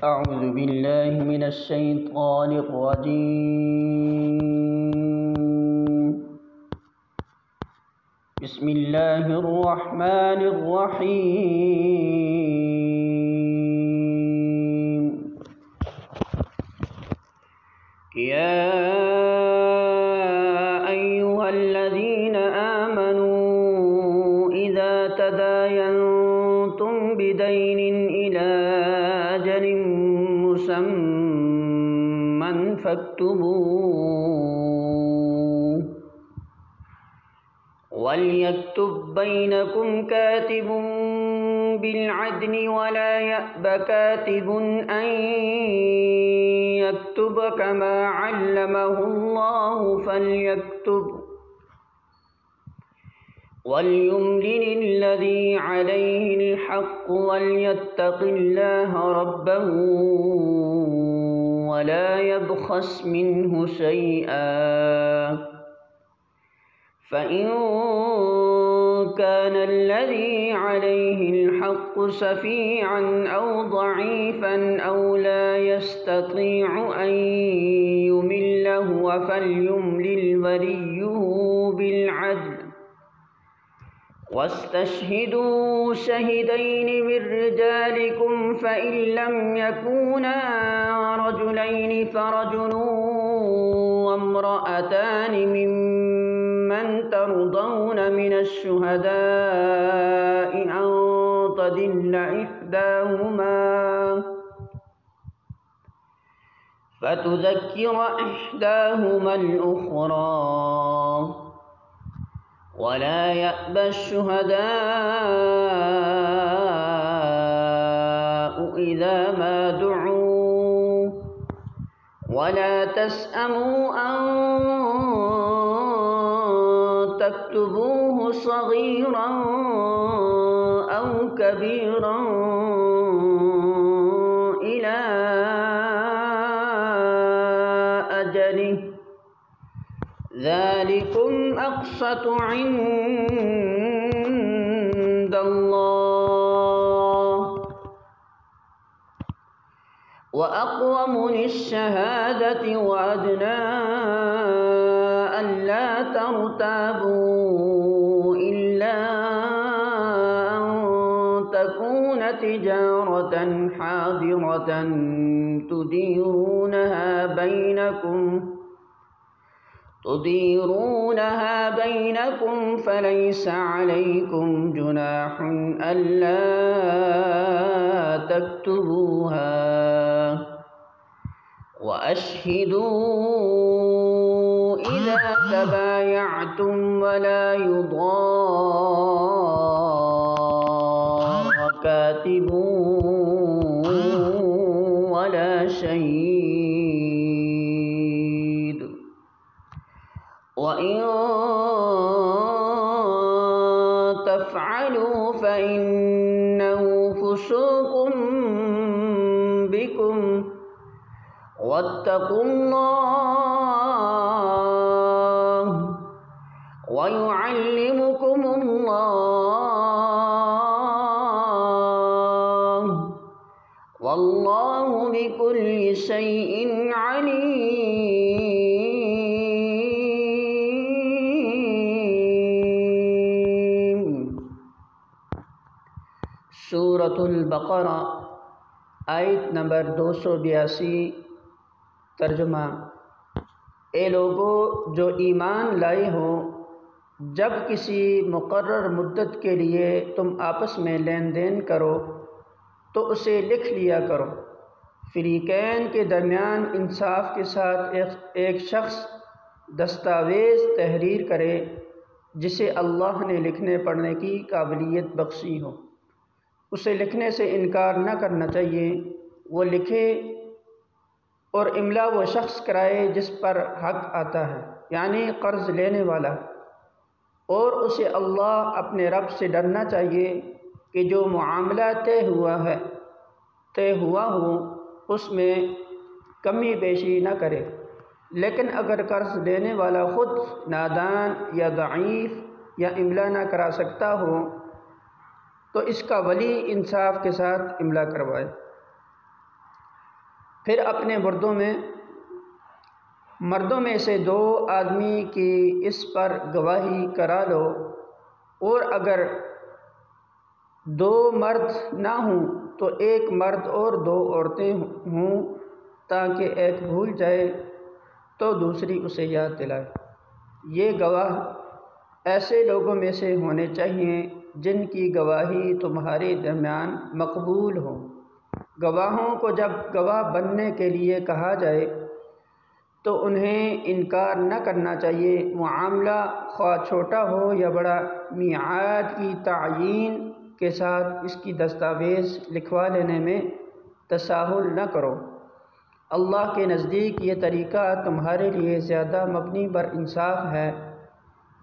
أعوذ بالله من الشيطان الرجيم. بسم الله الرحمن الرحيم. يا أيها الذين آمنوا إذا تداينتم بدين إلى أجل مسمى فاكتبوه، وليكتب بينكم كاتب بالعدل ولا يأب كاتب أن يكتب كما علمه الله فليكتب، وليملل الذي عليه الحق وليتق الله ربه ولا يبخس منه شيئا، فإن كان الذي عليه الحق سفيعا أو ضعيفا أو لا يستطيع أن يمل هو فليملل وليه بالعدل، واستشهدوا شهدين من رجالكم فإن لم يكونا رجلين فرجل وامرأتان ممن ترضون من الشهداء أن تضل إحداهما فتذكر إحداهما الأخرى، ولا يأبى الشهداء إذا ما دعوا، ولا تسأموا أن تكتبوه صغيرا أو كبيرا إلى أجله، ذلكم أقسط عند الله وأقوم للشهادة وأدنى ألا ترتابوا إلا أن تكون تجارة حاضرة تديرونها بينكم فليس عليكم جناح ألا تكتبوها، وأشهدوا إذا تبايعتم ولا يضار كاتب ولا شهيد، وإن تفعلوا فإنه فسوق بكم، واتقوا الله ويعلمكم الله والله بكل شيء عليم۔ سورۃ البقرہ آیت نمبر 282۔ ترجمہ: اے لوگو جو ایمان لائے ہو، جب کسی مقرر مدت کے لیے تم آپس میں لین دین کرو تو اسے لکھ لیا کرو۔ فریقین کے درمیان انصاف کے ساتھ ایک شخص دستاویز تحریر کرے جسے اللہ نے لکھنے پڑھنے کی قابلیت بخشی ہو۔ اسے لکھنے سے انکار نہ کرنا چاہیے۔ وہ لکھے اور املا وہ شخص کرائے جس پر حق آتا ہے، یعنی قرض لینے والا، اور اسے اللہ اپنے رب سے ڈرنا چاہیے کہ جو معاملہ طے ہوا ہو اس میں کمی بیشی نہ کرے، لیکن اگر قرض لینے والا خود نادان یا ضعیف یا املا نہ کرا سکتا ہو تو اس کا ولی انصاف کے ساتھ املا کروائے۔ پھر اپنے مردوں میں سے 2 آدمی کی اس پر گواہی کرا لو، اور اگر 2 مرد نہ ہوں تو 1 مرد اور 2 عورتیں ہوں، تاکہ ایک بھول جائے تو دوسری اسے یاد دلائے۔ یہ گواہ ایسے لوگوں میں سے ہونے چاہیے جن کی گواہی تمہارے درمیان مقبول ہو۔ گواہوں کو جب گواہ بننے کے لیے کہا جائے تو انہیں انکار نہ کرنا چاہیے۔ معاملہ خواہ چھوٹا ہو یا بڑا، میعاد کی تعیین کے ساتھ اس کی دستاویز لکھوا لینے میں تساہل نہ کرو۔ اللہ کے نزدیک یہ طریقہ تمہارے لیے زیادہ مبنی بر انصاف ہے،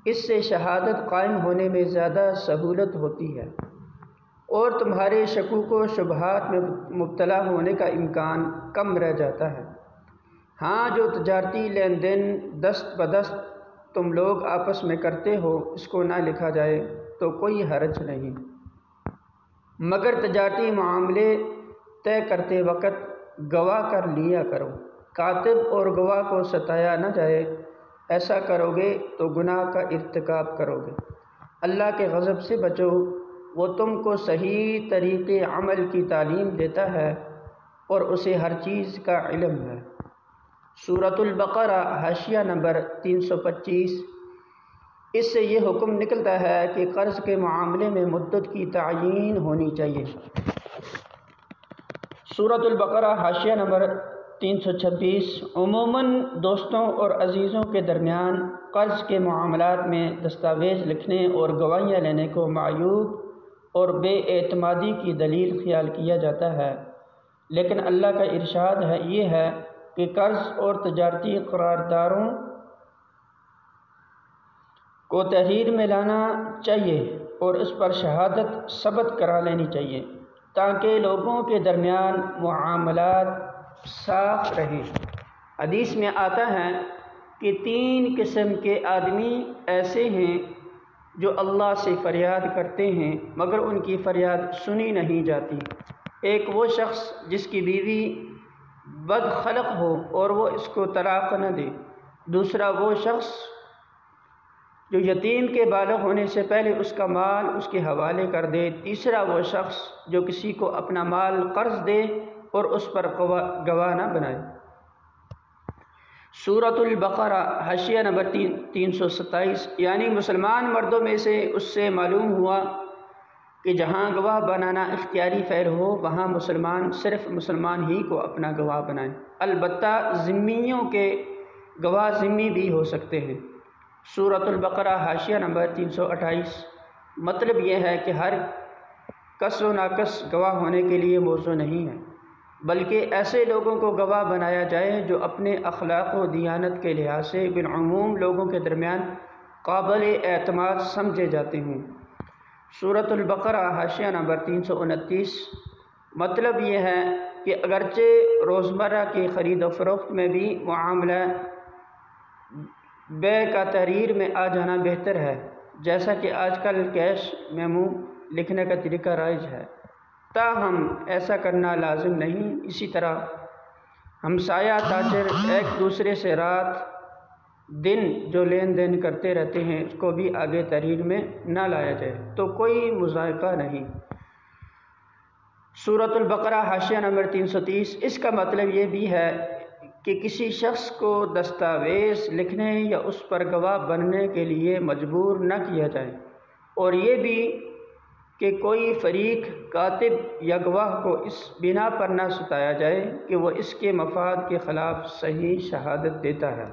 اس سے شہادت قائم ہونے میں زیادہ سہولت ہوتی ہے، اور تمہارے شکوک و شبہات میں مبتلا ہونے کا امکان کم رہ جاتا ہے۔ ہاں، جو تجارتی لین دین دست بدست تم لوگ آپس میں کرتے ہو، اس کو نہ لکھا جائے تو کوئی حرج نہیں، مگر تجارتی معاملے طے کرتے وقت گواہ کر لیا کرو۔ کاتب اور گواہ کو ستایا نہ جائے، ایسا کرو گے تو گناہ کا ارتکاب کرو گے۔ اللہ کے غضب سے بچو، وہ تم کو صحیح طریقے عمل کی تعلیم دیتا ہے اور اسے ہر چیز کا علم ہے۔ سورۃ البقرہ حاشیہ نمبر 325۔ اس سے یہ حکم نکلتا ہے کہ قرض کے معاملے میں مدت کی تعیین ہونی چاہیے۔ سورۃ البقرہ حاشیہ نمبر 326۔ عموماً دوستوں اور عزیزوں کے درمیان قرض کے معاملات میں دستاویز لکھنے اور گواہیاں لینے کو معیوب اور بے اعتمادی کی دلیل خیال کیا جاتا ہے، لیکن اللہ کا ارشاد یہ ہے کہ قرض اور تجارتی قراردادوں کو تحریر میں لانا چاہیے اور اس پر شہادت ثبت کرا لینی چاہیے، تاکہ لوگوں کے درمیان معاملات صاف رہیں۔ حدیث میں آتا ہے کہ 3 قسم کے آدمی ایسے ہیں جو اللہ سے فریاد کرتے ہیں مگر ان کی فریاد سنی نہیں جاتی۔ ایک وہ شخص جس کی بیوی بد خلق ہو اور وہ اس کو طلاق نہ دے۔ دوسرا وہ شخص جو یتیم کے بالغ ہونے سے پہلے اس کا مال اس کے حوالے کر دے۔ تیسرا وہ شخص جو کسی کو اپنا مال قرض دے اور اس پر گواہ نہ بنائے۔ سورۃ البقرہ حاشیہ نمبر 327۔ یعنی مسلمان مردوں میں سے اس سے معلوم ہوا کہ جہاں گواہ بنانا اختیاری فعل ہو وہاں صرف مسلمان ہی کو اپنا گواہ بنائیں۔ البتہ ذمیوں کے گواہ ذمی بھی ہو سکتے ہیں۔ سورۃ البقرہ حاشیہ نمبر 328۔ مطلب یہ ہے کہ ہر کس و ناکس گواہ ہونے کے لیے موضوع نہیں ہے، بلکہ ایسے لوگوں کو گواہ بنایا جائے جو اپنے اخلاق و دیانت کے لحاظ سے بالعموم لوگوں کے درمیان قابل اعتماد سمجھے جاتے ہوں۔ سورۃ البقرہ حاشیہ نمبر 329۔ مطلب یہ ہے کہ اگرچہ روزمرہ کی خرید و فروخت میں بھی معاملہ بے کا تحریر میں آ جانا بہتر ہے، جیسا کہ آج کل کیش میمو لکھنے کا طریقہ رائج ہے، تاہم ایسا کرنا لازم نہیں۔ اسی طرح ہمسایہ تاجر ایک دوسرے سے رات دن جو لین دین کرتے رہتے ہیں اس کو بھی آگے تحریر میں نہ لایا جائے تو کوئی مذائقہ نہیں۔ سورۃ البقرہ حاشیہ نمبر 330۔ اس کا مطلب یہ بھی ہے کہ کسی شخص کو دستاویز لکھنے یا اس پر گواہ بننے کے لیے مجبور نہ کیا جائے، اور یہ بھی کہ کوئی فریق کاتب یا گواہ کو اس بنا پر نہ ستایا جائے کہ وہ اس کے مفاد کے خلاف صحیح شہادت دیتا ہے۔